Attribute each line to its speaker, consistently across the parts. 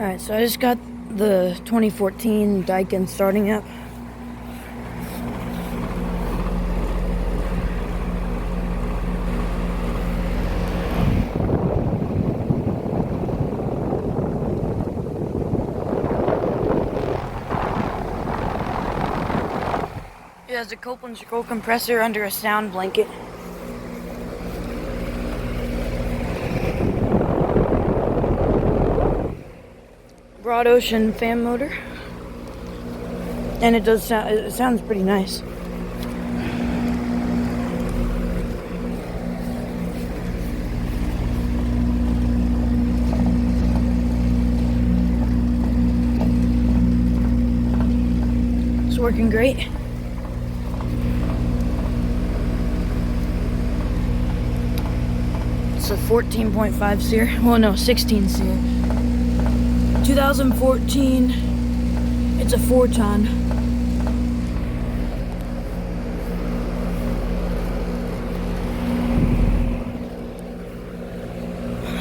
Speaker 1: Alright, so I just got the 2014 Daikin starting up. It has a Copeland scroll compressor under a sound blanket. Broad ocean fan motor, and it sounds pretty nice. It's working great. It's a 14.5 SEER. Well, no, 16 SEER. 2014, it's a 4-ton.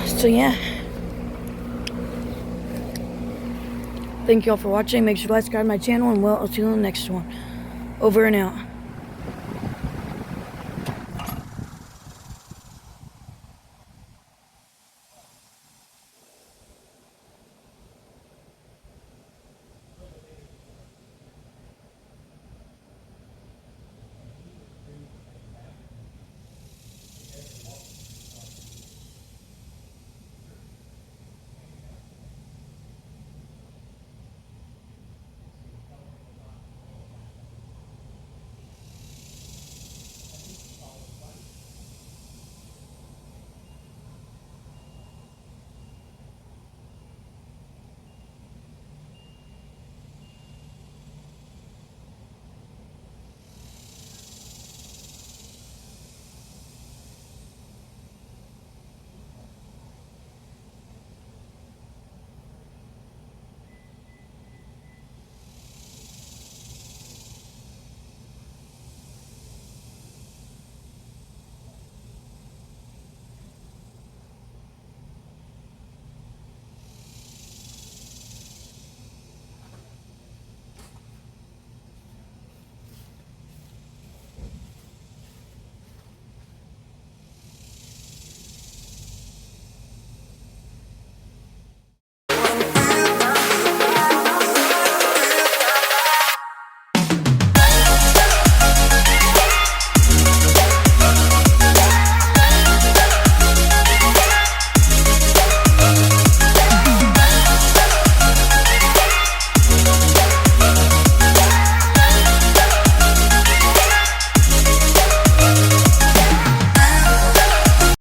Speaker 1: So yeah. Thank you all for watching. Make sure to subscribe to my channel, and I'll see you on the next one. Over and out.